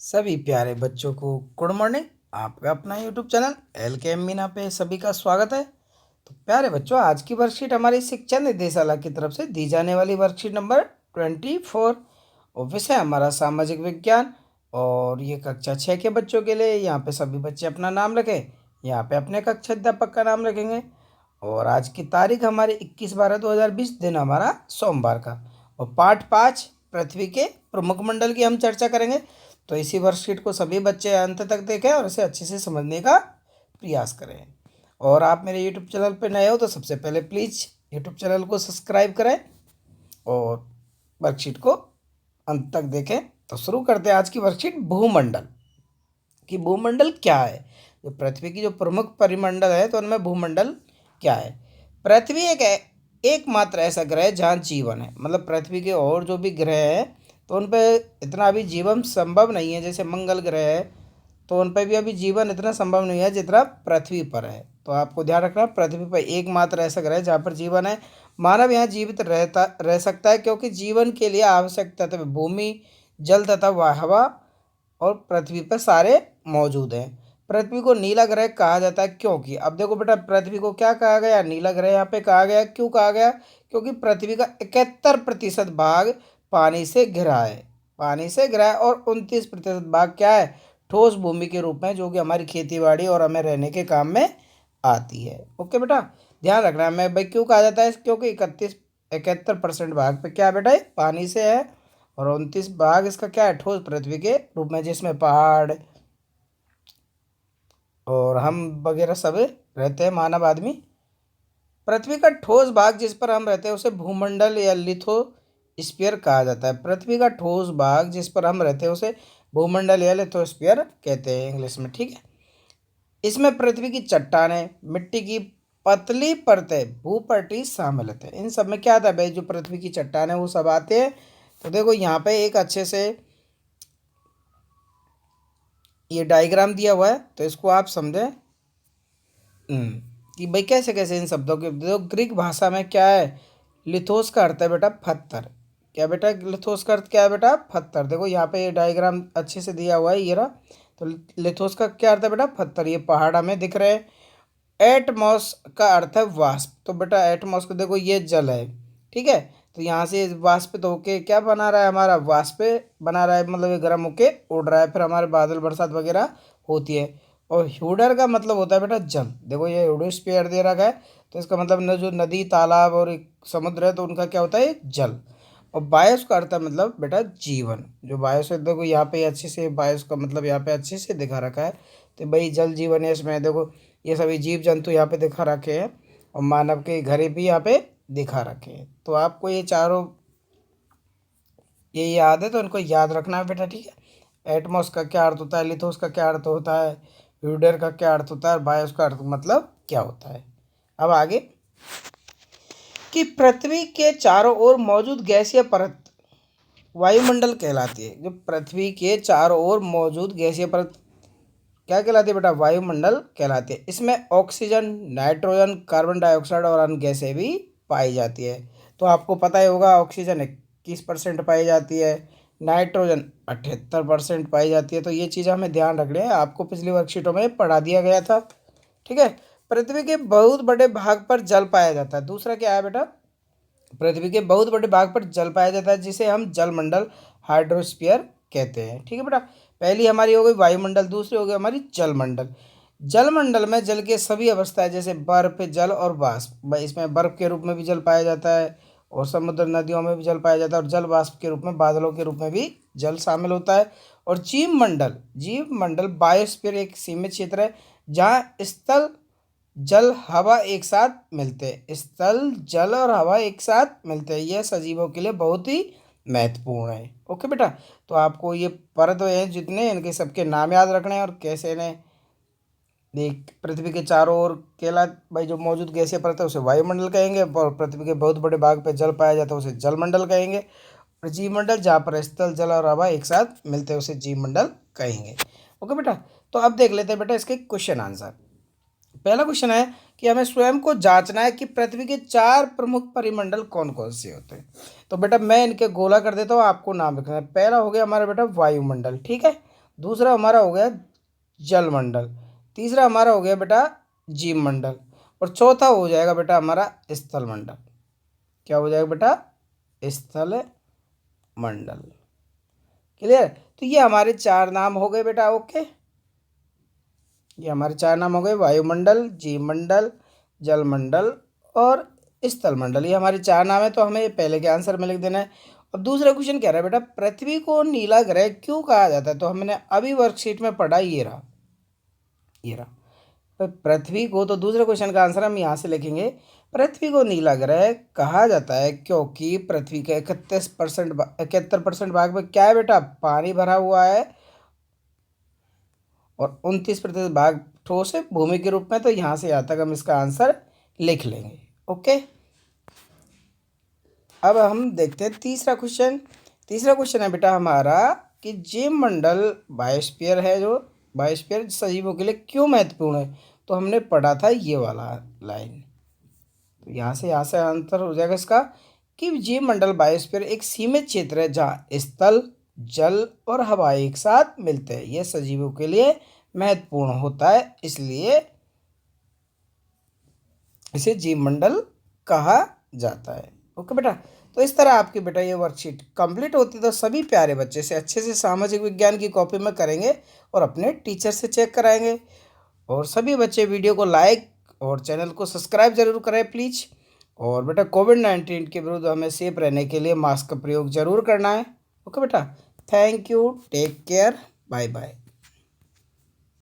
सभी प्यारे बच्चों को गुड मॉर्निंग। आपका अपना यूट्यूब चैनल एल के एम मीना पे सभी का स्वागत है। तो प्यारे बच्चों, आज की वर्कशीट हमारी शिक्षा निर्देशालय की तरफ से दी जाने वाली वर्कशीट नंबर 24 और विषय हमारा सामाजिक विज्ञान। और ये कक्षा 6 के बच्चों के लिए यहाँ पे सभी बच्चे अपना नाम रखें। यहाँ पे अपने कक्षा अध्यापक का नाम रखेंगे। और आज की तारीख हमारी 21/12/2020, दिन हमारा सोमवार का। और पाठ 5 पृथ्वी के प्रमुख मंडल की हम चर्चा करेंगे। तो इसी वर्कशीट को सभी बच्चे अंत तक देखें और इसे अच्छे से समझने का प्रयास करें। और आप मेरे यूट्यूब चैनल पर नए हो तो सबसे पहले प्लीज़ यूट्यूब चैनल को सब्सक्राइब करें और वर्कशीट को अंत तक देखें। तो शुरू करते हैं आज की वर्कशीट भूमंडल। कि भूमंडल क्या है। जो पृथ्वी की जो प्रमुख परिमंडल है तो उनमें भूमंडल क्या है। पृथ्वी एकमात्र ऐसा ग्रह है जहाँ जीवन है। मतलब पृथ्वी के और जो भी ग्रह हैं तो उन पर इतना अभी जीवन संभव नहीं है। जैसे मंगल ग्रह है तो उन पर भी अभी जीवन इतना संभव नहीं है जितना पृथ्वी पर है। तो आपको ध्यान रखना, पृथ्वी पर एकमात्र ऐसा ग्रह है जहाँ पर जीवन है। मानव यहाँ जीवित रह सकता है क्योंकि जीवन के लिए आवश्यक तत्व भूमि, जल तथा हवा और पृथ्वी पर सारे मौजूद हैं। पृथ्वी को नीला ग्रह कहा जाता है क्योंकि अब देखो बेटा, पृथ्वी को क्या कहा गया, नीला ग्रह यहाँ पे कहा गया। क्यों कहा गया? क्योंकि पृथ्वी का 71% भाग पानी से घिरा है। पानी से घिरा है और 29% भाग क्या है, ठोस भूमि के रूप में, जो कि हमारी खेती बाड़ी और हमें रहने के काम में आती है। ओके बेटा, ध्यान रखना है। मैं भाई क्यों कहा जाता है, क्योंकि 71% भाग पे क्या है बेटा, पानी से है। और 29 भाग इसका क्या है, ठोस पृथ्वी के रूप में, जिसमें पहाड़ और हम वगैरह सब रहते हैं, मानव आदमी। पृथ्वी का ठोस भाग जिस पर हम रहते हैं उसे भूमंडल या लिथोस्फीयर कहा जाता है। पृथ्वी का ठोस भाग जिस पर हम रहते हैं उसे भूमंडल या लिथोस्फीयर कहते हैं इंग्लिश में, ठीक है। इसमें पृथ्वी की चट्टानें, मिट्टी की पतली परतें, भूपटल शामिल होते हैं। इन सब में क्या आता है भाई, जो पृथ्वी की चट्टानें वो सब आते हैं। तो देखो यहाँ पे एक अच्छे से ये डायग्राम दिया हुआ है तो इसको आप समझें कि भाई कैसे कैसे इन शब्दों के। देखो ग्रीक भाषा में क्या है, लिथोस का अर्थ है बेटा पत्थर। क्या बेटा, लिथोस का अर्थ क्या है बेटा, पत्थर। देखो यहाँ पे ये डायग्राम अच्छे से दिया हुआ है, ये रहा। तो लिथोस का क्या अर्थ है बेटा, पत्थर। ये पहाड़ हमें दिख रहे हैं। एटमॉस का अर्थ है वाष्प। तो बेटा एटमॉस को देखो, ये जल है, ठीक है। तो यहाँ से वाष्प तो होके क्या बना रहा है, हमारा वाष्प बना रहा है, मतलब ये गर्म होके उड़ रहा है, फिर हमारे बादल बरसात वगैरह होती है। और ह्यूडर का मतलब होता है बेटा जल। देखो ये ह्यूडोस्फीयर दे रखा है तो इसका मतलब न जो नदी तालाब और एक समुद्र है तो उनका क्या होता है, जल। और बायोस का अर्थ है मतलब बेटा जीवन। जो बायोस है देखो यहाँ पे अच्छे से, बायोस का मतलब यहाँ पे अच्छे से दिखा रखा है। तो भाई जल जीवन है इसमें। देखो ये सभी जीव जंतु यहाँ पे दिखा रखे हैं और मानव के घरे भी यहाँ पे दिखा रखे हैं। तो आपको ये चारों ये याद है तो इनको याद रखना है बेटा, ठीक है। एटमॉस का क्या अर्थ होता है, लिथोस का क्या अर्थ होता है, ह्यूडर का क्या अर्थ होता है, बायोस का अर्थ मतलब क्या होता है। अब आगे कि पृथ्वी के चारों ओर मौजूद गैसीय परत वायुमंडल कहलाती है। जो पृथ्वी के चारों ओर मौजूद गैसीय परत क्या कहलाती है बेटा, वायुमंडल कहलाती है। इसमें ऑक्सीजन, नाइट्रोजन, कार्बन डाइऑक्साइड और अन्य गैसें भी पाई जाती है। तो आपको पता ही होगा, ऑक्सीजन 21% पाई जाती है, नाइट्रोजन 78% पाई जाती है। तो ये चीज़ हमें ध्यान रखनी है, आपको पिछली वर्कशीटों में पढ़ा दिया गया था, ठीक है। पृथ्वी के बहुत बड़े भाग पर जल पाया जाता है। दूसरा क्या है बेटा, पृथ्वी के बहुत बड़े भाग पर जल पाया जाता है जिसे हम जलमंडल, हाइड्रोस्फीयर कहते हैं, ठीक है बेटा। पहली हमारी हो गई वायुमंडल, दूसरी हो गई हमारी जलमंडल। जलमंडल में जल के सभी अवस्थाएं जैसे बर्फ, जल और वाष्प। इसमें बर्फ के रूप में भी जल पाया जाता है और समुद्र नदियों में भी जल पाया जाता है, और जल वाष्प के रूप में, बादलों के रूप में भी जल शामिल होता है। और जीव मंडल बायोस्फीयर एक सीमित क्षेत्र है जहाँ स्थल जल हवा एक साथ मिलते हैं। स्थल जल और हवा एक साथ मिलते हैं, यह सजीवों के लिए बहुत ही महत्वपूर्ण है। ओके बेटा, तो आपको ये परत हैं जितने, इनके सबके नाम याद रखने हैं और कैसे इन्हें देख। पृथ्वी के चारों ओर केला भाई जो मौजूद गैसीय परत है उसे वायुमंडल कहेंगे, और पृथ्वी के बहुत बड़े भाग पर जल पाया जाता है उसे जलमंडल कहेंगे। और जीवमंडल जहाँ पर स्थल जल और हवा एक साथ मिलते हैं उसे जीवमंडल कहेंगे। ओके बेटा, तो अब देख लेते हैं बेटा इसके क्वेश्चन आंसर। पहला क्वेश्चन है कि हमें स्वयं को जांचना है कि पृथ्वी के 4 प्रमुख परिमंडल कौन कौन से होते हैं। तो बेटा मैं इनके गोला कर देता हूँ, आपको नाम रखना है। पहला हो गया हमारा बेटा वायुमंडल, ठीक है। दूसरा हमारा हो गया जल मंडल, तीसरा हमारा हो गया बेटा जीव मंडल, और चौथा हो जाएगा बेटा हमारा स्थल मंडल। क्या हो जाएगा बेटा? स्थल मंडल। क्लियर? तो ये हमारे चार नाम हो गए बेटा। ओके, ये हमारे चार नाम हो गए, वायुमंडल, जीवमंडल, जलमंडल और स्थल मंडल। ये हमारे चार नाम है। तो हमें ये पहले के आंसर में लिख देना है। अब दूसरा क्वेश्चन कह रहा है बेटा पृथ्वी को नीला ग्रह क्यों कहा जाता है? तो हमने अभी वर्कशीट में पढ़ा, ये रहा, ये रहा। तो पृथ्वी को, तो दूसरे क्वेश्चन का आंसर हम यहाँ से लिखेंगे, पृथ्वी को नीला ग्रह कहा जाता है क्योंकि पृथ्वी के 71% भाग में क्या है बेटा? पानी भरा हुआ है, और 29% भाग ठोस है, भूमि के रूप में। तो यहाँ से यहाँ तक हम इसका आंसर लिख लेंगे। ओके, अब हम देखते हैं तीसरा क्वेश्चन। तीसरा क्वेश्चन है बेटा हमारा कि जीव मंडल बायोस्फीयर है, जो बायोस्फीयर सजीवों के लिए क्यों महत्वपूर्ण है? तो हमने पढ़ा था ये वाला लाइन। तो यहाँ से आंसर हो जाएगा इसका कि जीव मंडल बायोस्फीयर एक सीमित क्षेत्र है जहाँ स्थल, जल और हवा एक साथ मिलते हैं। यह सजीवों के लिए महत्वपूर्ण होता है, इसलिए इसे जीव मंडल कहा जाता है। ओके बेटा, तो इस तरह आपकी बेटा ये वर्कशीट कंप्लीट होती है। तो सभी प्यारे बच्चे से अच्छे से सामाजिक विज्ञान की कॉपी में करेंगे और अपने टीचर से चेक कराएंगे। और सभी बच्चे वीडियो को लाइक और चैनल को सब्सक्राइब जरूर करें प्लीज़। और बेटा कोविड-19 के विरुद्ध हमें सेफ रहने के लिए मास्क का प्रयोग जरूर करना है। ओके बेटा, thank you, take care, bye bye.